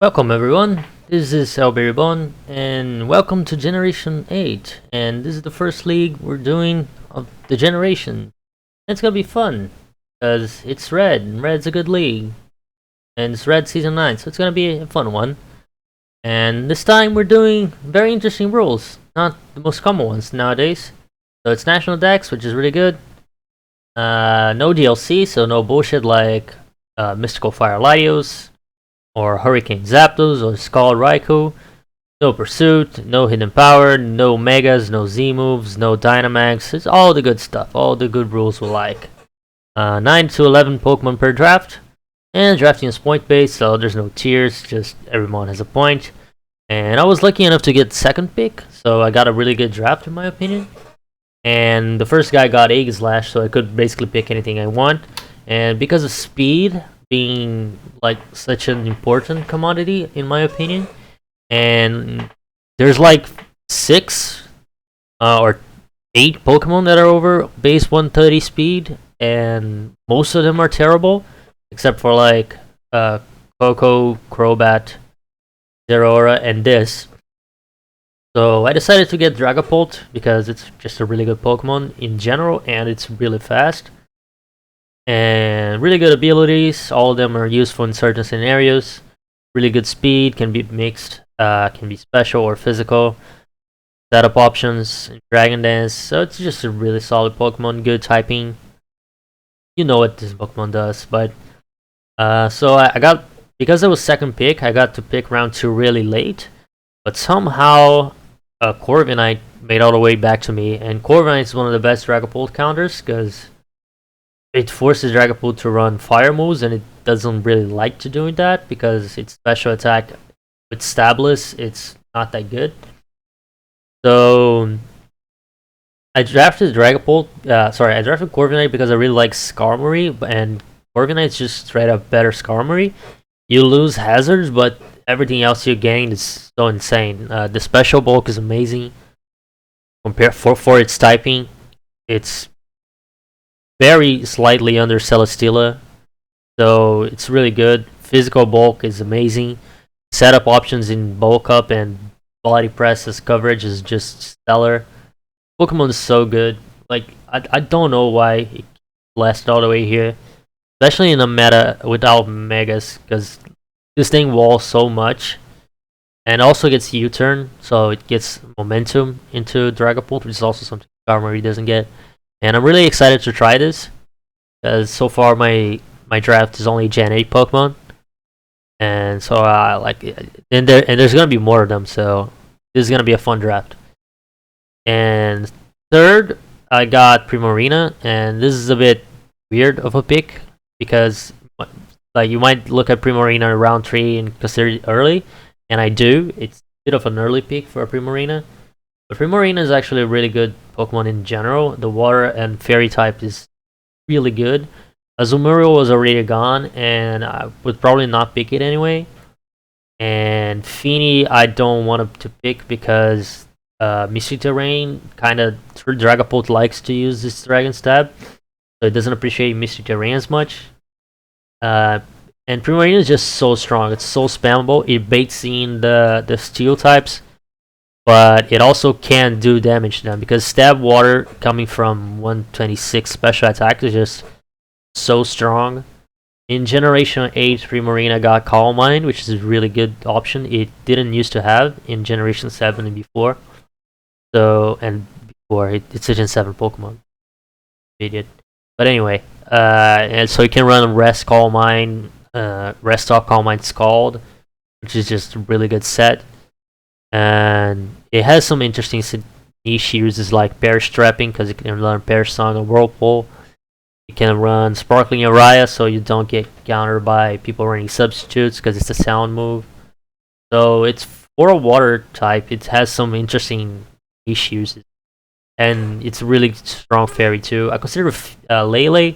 Welcome everyone, this is Reborn, and welcome to Generation 8, and this is the first league we're doing of the generation. It's gonna be fun, because it's Red, and Red's a good league, and it's Red Season 9, so it's gonna be a fun one. And this time we're doing very interesting rules, not the most common ones nowadays. So it's National Dex, which is really good. No DLC, so no bullshit like Mystical Fire Latios, or Hurricane Zapdos, or Scald Raikou. No Pursuit, no Hidden Power, no Megas, no Z-moves, no Dynamax. It's all the good stuff, all the good rules we like. 9 to 11 Pokemon per draft. And drafting is point-based, so there's no tiers, just everyone has a point. And I was lucky enough to get second pick, so I got a really good draft in my opinion. And the first guy got Aegislash, so I could basically pick anything I want. And because of speed being like such an important commodity in my opinion, and there's like 6 or 8 Pokemon that are over base 130 speed, and most of them are terrible except for like Coco, Crobat, Zeraora, and this. So I decided to get Dragapult because it's just a really good Pokemon in general, and it's really fast and really good abilities. All of them are useful in certain scenarios. Really good speed, can be mixed, can be special or physical. Setup options, Dragon Dance. So it's just a really solid Pokemon, good typing. You know what this Pokemon does, but so I got, because I was second pick, I got to pick round 2 really late, but somehow Corviknight made all the way back to me, and Corviknight is one of the best Dragapult counters because it forces Dragapult to run fire moves, and it doesn't really like to doing that because its special attack with Stabless, it's not that good. So I drafted Dragapult. I drafted Corviknight because I really like Skarmory, and Corviknight's just straight up better Skarmory. You lose hazards, but everything else you gain is so insane. The special bulk is amazing. Compared for its typing, it's very slightly under Celesteela, so it's really good. Physical bulk is amazing. Setup options in bulk up and body press as coverage is just stellar. Pokemon is so good. Like I don't know why it lasted all the way here, especially in a meta without Megas, because this thing walls so much, and also gets U-turn, so it gets momentum into Dragapult, which is also something Skarmory doesn't get. And I'm really excited to try this, because so far my draft is only Gen 8 Pokemon, and so there's gonna be more of them, so this is gonna be a fun draft. And third, I got Primarina, and this is a bit weird of a pick because like you might look at Primarina in round 3 and consider it early, and I do. It's a bit of an early pick for a Primarina. But Primarina is actually a really good Pokemon in general. The water and fairy type is really good. Azumarill was already gone, and I would probably not pick it anyway. And Feeny, I don't want to pick because Misty Terrain kind of Dragapult likes to use this Dragon Stab, so it doesn't appreciate Misty Terrain as much. And Primarina is just so strong. It's so spammable. It baits in the Steel types, but it also can do damage to them because Stab Water coming from 126 special attack is just so strong. In Generation 8, Primarina got Calm Mind, which is a really good option. It didn't used to have in Generation 7 and before. It's a Gen 7 Pokemon. Idiot. But anyway, and so you can run Rest, Calm Mind, Rest Off, Calm Mind, Scald, which is just a really good set. And it has some interesting niche uses like Perish Trapping, because you can learn Perish Song and Whirlpool. You can run Sparkling Araya, so you don't get countered by people running substitutes because it's a sound move. So it's for a water type. It has some interesting niche uses, and it's a really strong fairy too. I consider Lele,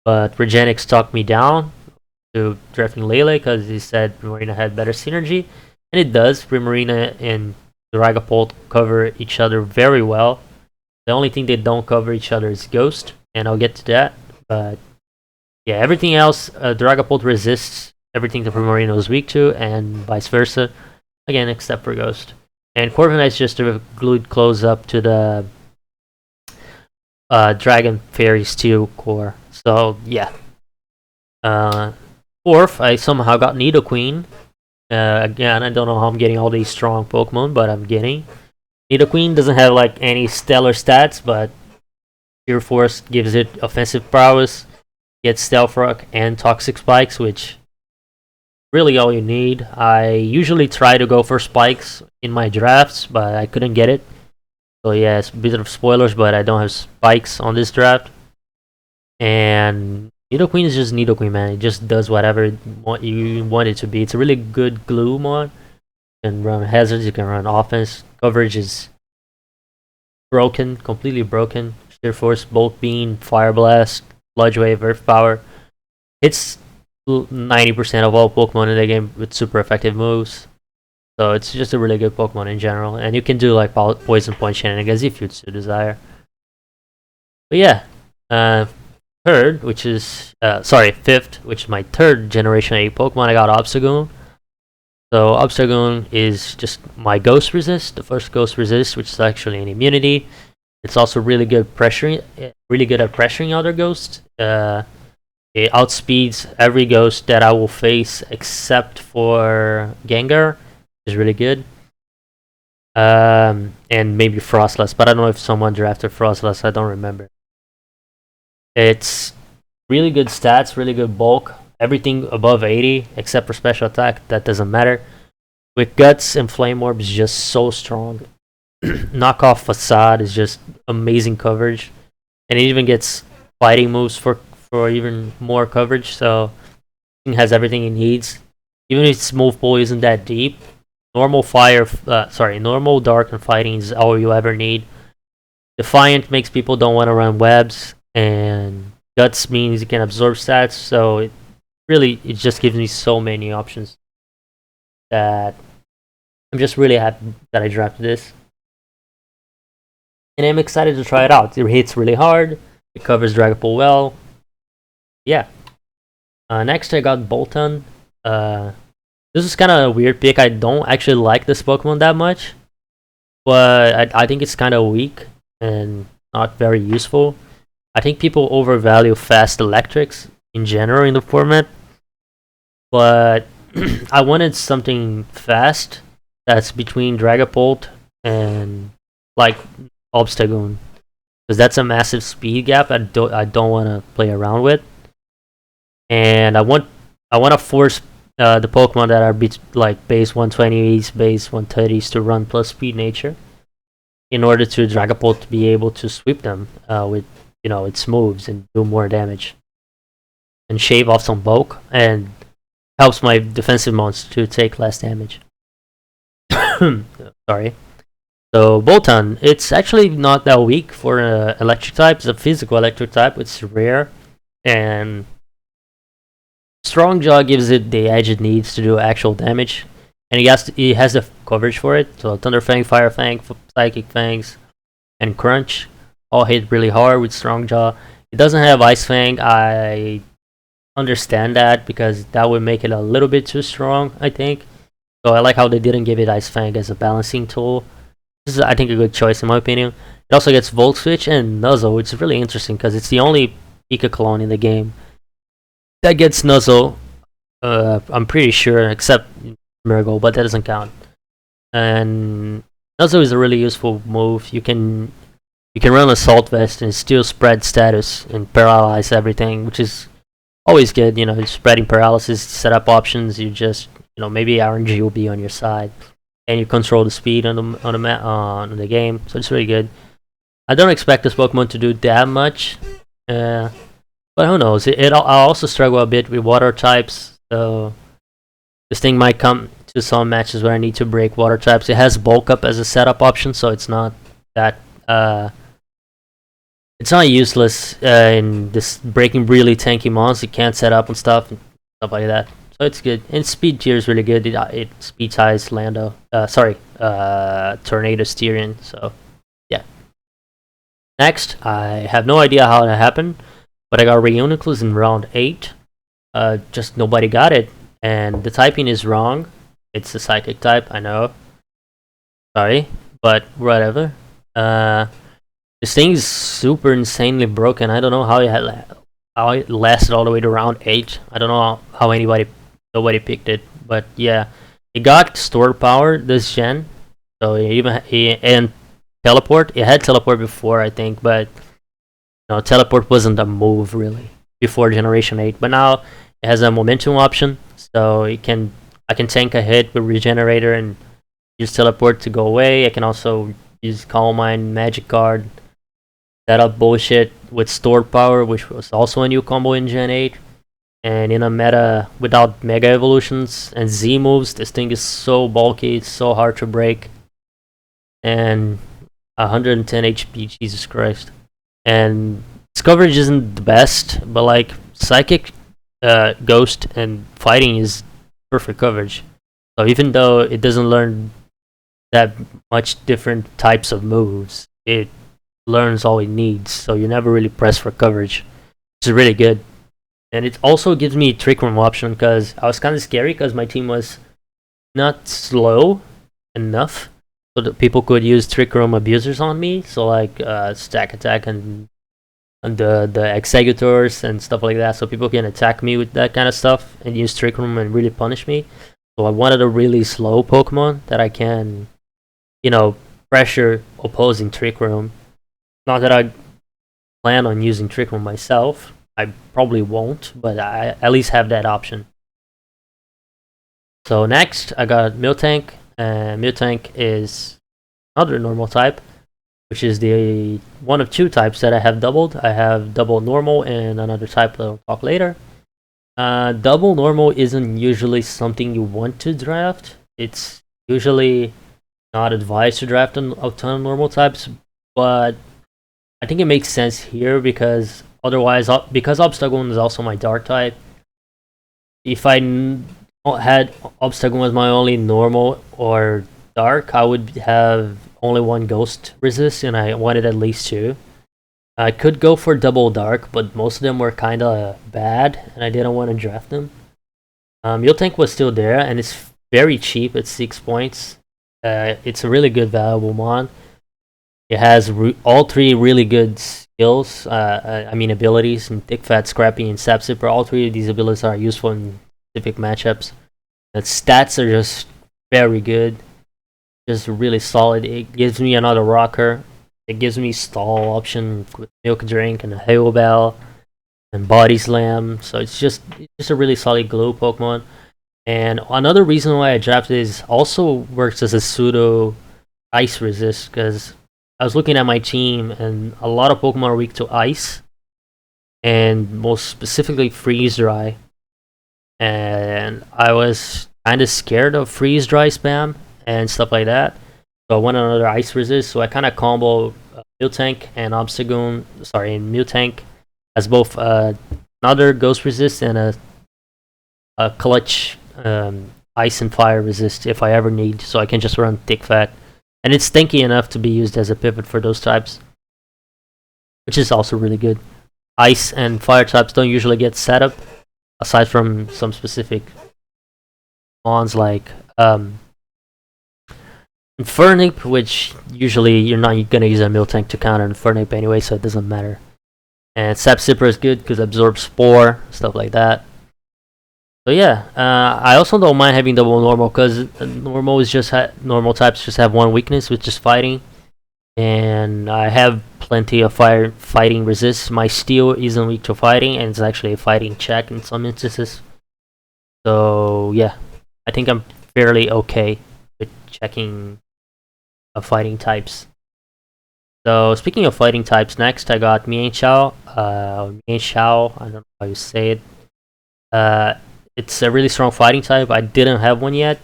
but Regenix talked me down to drafting Lele because he said Primarina had better synergy, and it does. Primarina and Dragapult cover each other very well. The only thing they don't cover each other is Ghost, and I'll get to that. But yeah, everything else, Dragapult resists everything the Primarino is weak to, and vice versa. Again, except for Ghost. And Corviknight is just a glued close up to the Dragon Fairy Steel core. So yeah. Fourth, I somehow got Nidoqueen. Again, I don't know how I'm getting all these strong Pokemon, but I'm getting. Nidoqueen doesn't have like any stellar stats, but Pure Force gives it offensive prowess, gets Stealth Rock and Toxic Spikes, which really all you need. I usually try to go for Spikes in my drafts, but I couldn't get it. So yeah, it's a bit of spoilers, but I don't have Spikes on this draft. And Nidoqueen is just Nidoqueen, man. It just does whatever you want it to be. It's a really good glue mod. You can run hazards, you can run offense. Coverage is broken, completely broken. Sheer Force, Bulk Beam, Fire Blast, Sludge Wave, Earth Power. It's 90% of all Pokemon in the game with super effective moves. So it's just a really good Pokemon in general. And you can do like Poison Point shenanigans if you so desire. But yeah, third, which is fifth, which is my third Generation 8 Pokemon. I got Obstagoon. So Obstagoon is just my Ghost Resist, the first Ghost Resist, which is actually an immunity. It's also really good at pressuring other ghosts. It outspeeds every ghost that I will face except for Gengar, which is really good. And maybe Frostless, but I don't know if someone drafted Frostless, I don't remember. It's really good stats, really good bulk. Everything above 80, except for special attack, that doesn't matter. With Guts and Flame Orb is just so strong. Knockoff Facade is just amazing coverage. And it even gets fighting moves for even more coverage, so it has everything it needs. Even if its move pool isn't that deep, normal dark and fighting is all you ever need. Defiant makes people don't want to run webs, and Guts means you can absorb stats, so it just gives me so many options that I'm just really happy that I drafted this. And I'm excited to try it out. It hits really hard, it covers Dragapult well. Yeah. Next I got Bolton. This is kind of a weird pick. I don't actually like this Pokemon that much, but I think it's kind of weak and not very useful. I think people overvalue fast electrics in general in the format, but I wanted something fast that's between Dragapult and like Obstagoon, because that's a massive speed gap I don't want to play around with. And I want to force the Pokemon that are like base 120s, base 130s to run plus speed nature, in order to Dragapult to be able to sweep them with its moves and do more damage, and shave off some bulk, and helps my defensive monster to take less damage. Sorry. So Bolton, it's actually not that weak for an electric type. It's a physical electric type. It's rare, and Strong Jaw gives it the edge it needs to do actual damage, and he has the coverage for it. So Thunder Fang, Fire Fang, Psychic Fangs, and Crunch all hit really hard with Strong Jaw. It doesn't have Ice Fang. I understand that, because that would make it a little bit too strong, I think. So I like how they didn't give it Ice Fang as a balancing tool. This is, I think, a good choice in my opinion. It also gets Volt Switch and Nuzzle, which is really interesting because it's the only Pika clone in the game that gets Nuzzle. I'm pretty sure, except Miracle, but that doesn't count. And Nuzzle is a really useful move. You can run Assault Vest and still spread status and paralyze everything, which is always good. You're spreading paralysis, setup options. You just maybe RNG will be on your side, and you control the speed on the game. So it's really good. I don't expect this Pokemon to do that much, but who knows? I also struggle a bit with water types, so this thing might come to some matches where I need to break water types. It has Bulk Up as a setup option, so it's not that it's not useless in this breaking really tanky mons. You can't set up and stuff like that. So it's good. And speed tier is really good. It speed ties Tornado Styrian. So yeah. Next, I have no idea how that happened, but I got Reuniclus in round 8. Just nobody got it. and the typing is wrong. It's a psychic type, I know. Sorry, but whatever. This thing is super insanely broken. I don't know how it lasted all the way to round 8. I don't know how nobody picked it, but yeah, it got store power this gen. So and teleport. It had teleport before, I think, but no, teleport wasn't a move really before generation 8. But now it has a momentum option, so I can tank a hit with regenerator and use teleport to go away. I can also use Calm Mind, Magic Guard, set up bullshit with stored power, which was also a new combo in Gen 8. And in a meta without Mega Evolutions and Z moves, this thing is so bulky, it's so hard to break. And 110 HP, Jesus Christ. And its coverage isn't the best, but like Psychic, Ghost, and Fighting is perfect coverage. So even though it doesn't learn that much different types of moves, it learns all it needs, so you never really press for coverage. It's really good. And it also gives me Trick Room option, because I was kind of scary because my team was not slow enough so that people could use Trick Room abusers on me, so like stack attack and the executors and stuff like that, so people can attack me with that kind of stuff and use Trick Room and really punish me. So I wanted a really slow Pokemon that I can, pressure opposing Trick Room. Not that I plan on using Trick Room myself. I probably won't, but I at least have that option. So next, I got Miltank. Miltank is another normal type, which is the one of two types that I have doubled. I have double normal and another type that I'll talk later. Double normal isn't usually something you want to draft. It's usually not advised to draft a ton of normal types, but I think it makes sense here because otherwise, because Obstagoon is also my dark type, if I had Obstagoon as my only normal or dark, I would have only one ghost resist, and I wanted at least 2. I could go for double dark, but most of them were kind of bad, and I didn't want to draft them. Miltank was still there, and it's very cheap at 6 points. It's a really good valuable mon. It has all 3 really good skills, abilities, and Thick Fat, Scrappy, and Sap Zipper. All 3 of these abilities are useful in specific matchups. The stats are just very good, just really solid. It gives me another rocker. It gives me stall option with Milk Drink and a Hail Bell and Body Slam. So it's just a really solid glue Pokemon. And another reason why I drafted is also works as a pseudo ice resist, because I was looking at my team and a lot of Pokemon are weak to ice, and most specifically freeze dry. And I was kind of scared of freeze dry spam and stuff like that. So I wanted another ice resist, so I kind of combo Miltank and Obstagoon, and Miltank as both another ghost resist and a clutch ice and fire resist if I ever need, so I can just run Thick Fat. And it's stinky enough to be used as a pivot for those types, which is also really good. Ice and fire types don't usually get set up, aside from some specific mons like Infernape, which usually you're not going to use a Miltank to counter Infernape anyway, so it doesn't matter. And Sap Zipper is good because it absorbs Spore, stuff like that. So yeah, I also don't mind having double normal, because normal is just normal types just have one weakness, which is fighting, and I have plenty of fighting resist. My steel isn't weak to fighting, and it's actually a fighting check in some instances. So yeah, I think I'm fairly okay with checking fighting types. So speaking of fighting types, next I got Mienshao. Mienshao, I don't know how you say it. It's a really strong fighting type. I didn't have one yet.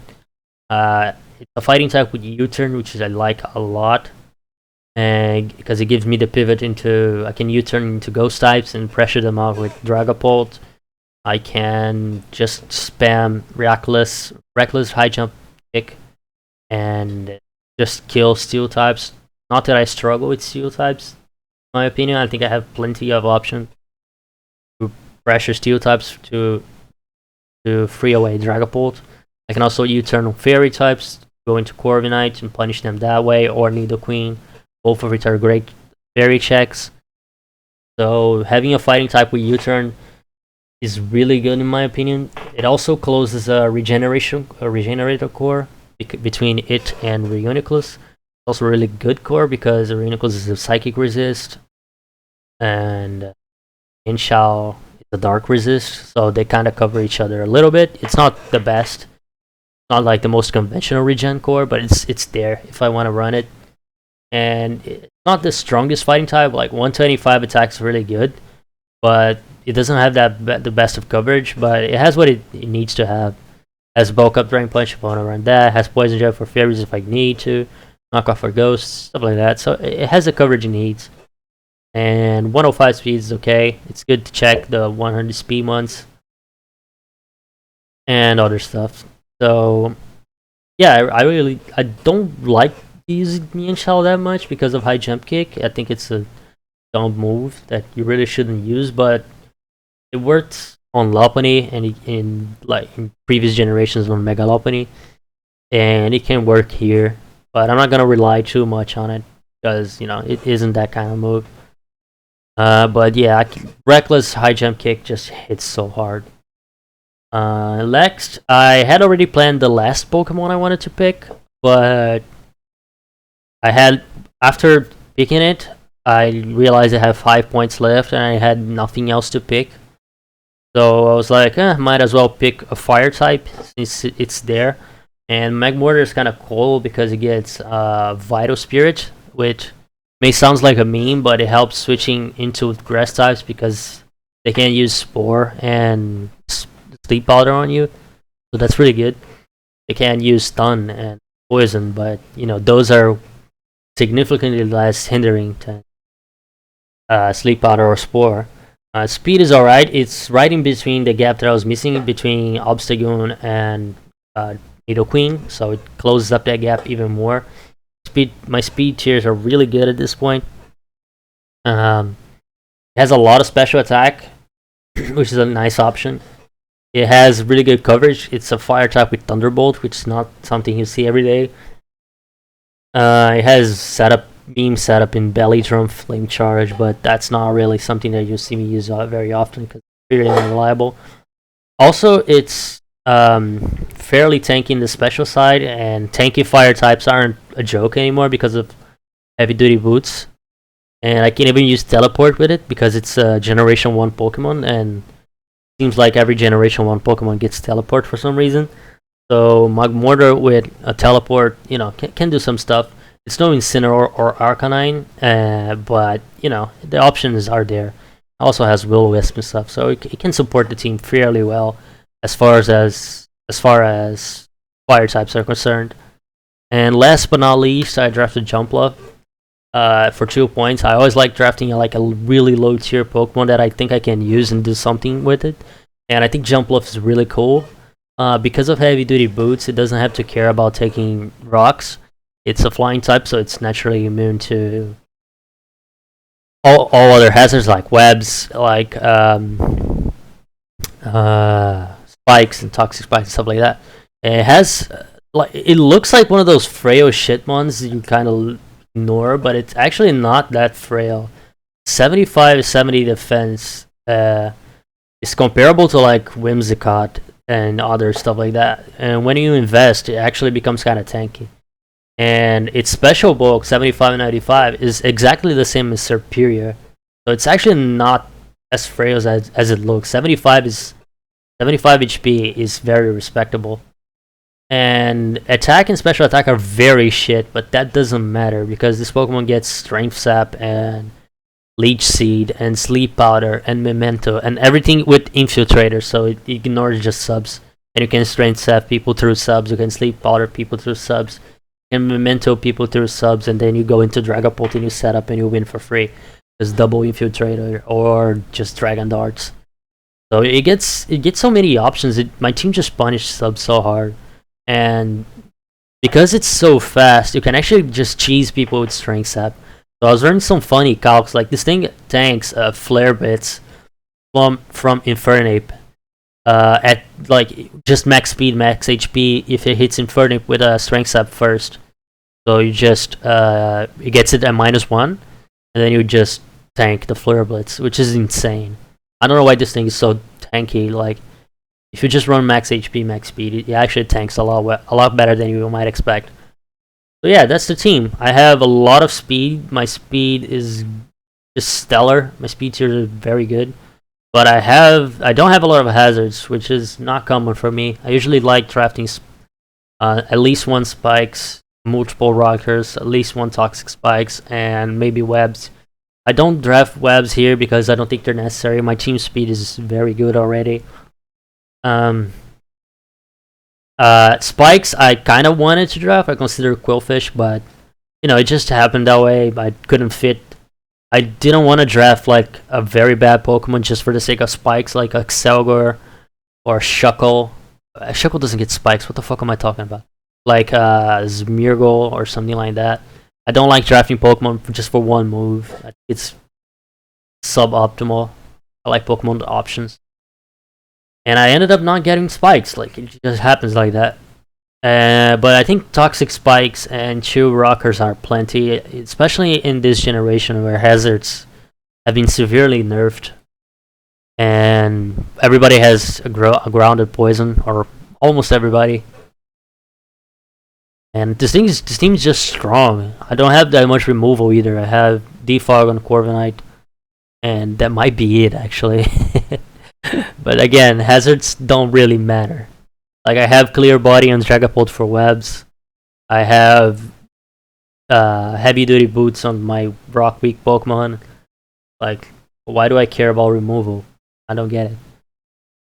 It's a fighting type with U-turn, which I like a lot, and because it gives me the pivot into, I can U-turn into ghost types and pressure them out with Dragapult. I can just spam reckless high jump kick and just kill steel types. Not that I struggle with steel types, in my opinion. I think I have plenty of options to pressure steel types to to free away Dragapult. I can also U-turn on fairy types, go into Corviknight and punish them that way, or Nidoqueen. Both of which are great fairy checks. So having a fighting type with U-turn is really good in my opinion. It also closes a regenerator core between it and Reuniclus. Also a really good core because Reuniclus is a psychic resist and Inshao is a dark resist, so they kind of cover each other a little bit. It's not the best, not like the most conventional regen core, but it's there if I want to run it. And it's not the strongest fighting type, like 125 attacks is really good, but it doesn't have the best of coverage, but it has what it needs to have. It has bulk up, drain punch if I want to run that, it has poison jet for fairies if I need to, knock off for ghosts, stuff like that. So it has the coverage it needs. And 105 speed is okay. It's good to check the 100 speed ones and other stuff. So yeah, I don't like using Mienshao that much because of high jump kick. I think it's a dumb move that you really shouldn't use, but it worked on Lopunny and in previous generations on Mega Lopunny, and it can work here. But I'm not gonna rely too much on it because it isn't that kind of move. But yeah, Reckless high jump kick just hits so hard. Next, I had already planned the last Pokemon I wanted to pick, but after picking it, I realized I have 5 points left and I had nothing else to pick. So I was like, might as well pick a fire type since it's there. And Magmortar is kind of cool because it gets Vital Spirit, which may sound like a meme, but it helps switching into grass types because they can use Spore and Sleep Powder on you. So that's really good. They can use Stun and Poison, but those are significantly less hindering than Sleep Powder or Spore. Speed is alright. It's right in between the gap that I was missing between Obstagoon and Nidoqueen, so it closes up that gap even more. My speed tiers are really good at this point. It has a lot of special attack, which is a nice option. It has really good coverage. It's a fire type with Thunderbolt, which is not something you see every day. It has beam setup in Belly Drum, Flame Charge, but that's not really something that you see me use very often because it's really unreliable. Also, it's fairly tanky in the special side, and tanky fire types aren't a joke anymore because of heavy duty boots. And I can even use teleport with it because it's a generation 1 Pokemon, and it seems like every generation 1 Pokemon gets teleport for some reason. So Magmortar with a teleport, can do some stuff. It's no Incineroar or Arcanine, but the options are there. It also has Will-O-Wisp and stuff, so it can support the team fairly well as far as fire types are concerned. And last but not least, I drafted Jumpluff for 2 points. I always like drafting a really low tier Pokemon that I think I can use and do something with it. And I think Jumpluff is really cool. Because of heavy duty boots, it doesn't have to care about taking rocks. It's a flying type, so it's naturally immune to all other hazards like webs, like spikes and toxic spikes and stuff like that. And it has it looks like one of those frail shit ones you kind of ignore, but it's actually not that frail. 75-70 defense is comparable to Whimsicott and other stuff like that. And when you invest, it actually becomes kind of tanky. And its special bulk 75 and 95 is exactly the same as Serperior, so it's actually not as frail as it looks. 75 HP is very respectable, and attack and special attack are very shit, but that doesn't matter because this Pokemon gets Strength Sap and Leech Seed and Sleep Powder and Memento and everything with Infiltrator, so it ignores just subs. And you can Strength Sap people through subs, you can Sleep Powder people through subs, and Memento people through subs, and then you go into Dragapult and you set up and you win for free. Just double Infiltrator or just Dragon Darts. So it gets so many options. My team just punished subs so hard, and because it's so fast, you can actually just cheese people with Strength Sap. So I was running some funny calcs, like this thing tanks Flare Bits from Infernape, at like just max speed, max HP if it hits Inferno with a strength up first. So you just it gets it at -1, and then you just tank the Flare Blitz, which is insane. I don't know why this thing is so tanky. Like if you just run max HP, max speed, it actually tanks a lot better than you might expect. So yeah, that's the team. I have a lot of speed. My speed is just stellar. My speed tiers are very good. But I don't have a lot of hazards, which is not common for me. I usually like drafting at least 1 spikes, multiple rockers, at least 1 toxic spikes, and maybe webs. I don't draft webs here because I don't think they're necessary. My team speed is very good already. Spikes I kind of wanted to draft. I consider Quillfish, but you know, it just happened that way. I couldn't fit. I didn't want to draft like a very bad Pokemon just for the sake of spikes, like a Xelgor or Shuckle. Shuckle doesn't get spikes. What the fuck am I talking about? Like Smeargle or something like that. I don't like drafting Pokemon just for 1 move. It's suboptimal. I like Pokemon options. And I ended up not getting spikes. Like, it just happens like that. But I think toxic spikes and chill rockers are plenty, especially in this generation where hazards have been severely nerfed. And everybody has a grounded poison, or almost everybody. And this team is just strong. I don't have that much removal either. I have Defog on Corviknight, and that might be it actually. But again, hazards don't really matter. Like I have Clear Body on Dragapult for webs. I have heavy duty boots on my rock weak Pokemon. Like, why do I care about removal? I don't get it.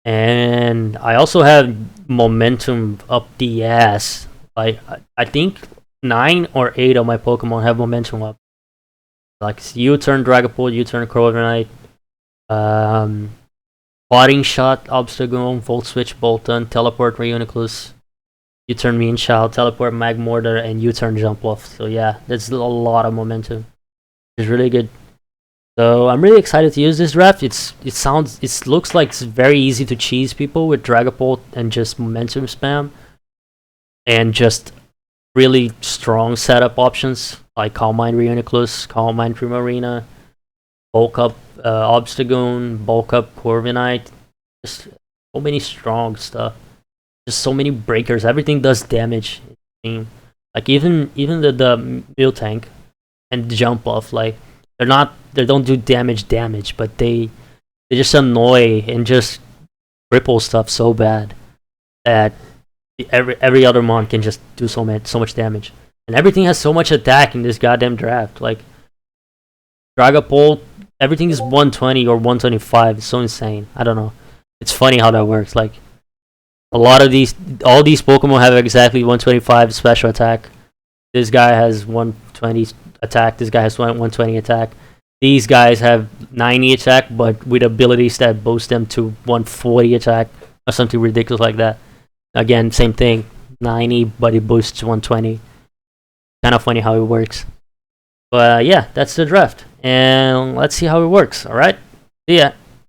And I also have momentum up the ass. Like I think 9 or 8 of my Pokemon have momentum up. Like U-turn Dragapult, U-turn Corviknight, Potting Shot, Obstagoon, Volt Switch Bolton, Teleport Reuniclus, U-turn Meanchild, Teleport Magmortar, and U-turn Jumpluff. So yeah, that's a lot of momentum. It's really good. So I'm really excited to use this draft. It looks like it's very easy to cheese people with Dragapult and just momentum spam, and just really strong setup options like Calm Mind Reuniclus, Calm Mind Primarina, Bulk Up Obstagoon, Bulk Up Corviknight. Just so many strong stuff. Just so many breakers. Everything does damage. Like even the Miltank and Jumpluff, like they don't do damage, but they just annoy and just ripple stuff so bad that every other mon can just do so much damage. And everything has so much attack in this goddamn draft. Like Dragapult, everything is 120 or 125. It's so insane. I don't know. It's funny how that works. Like all these Pokemon have exactly 125 special attack. This guy has 120 attack. This guy has 120 attack. These guys have 90 attack, but with abilities that boost them to 140 attack or something ridiculous like that. Again, same thing. 90, but it boosts 120. Kind of funny how it works. But yeah, that's the draft. And let's see how it works, alright? See ya.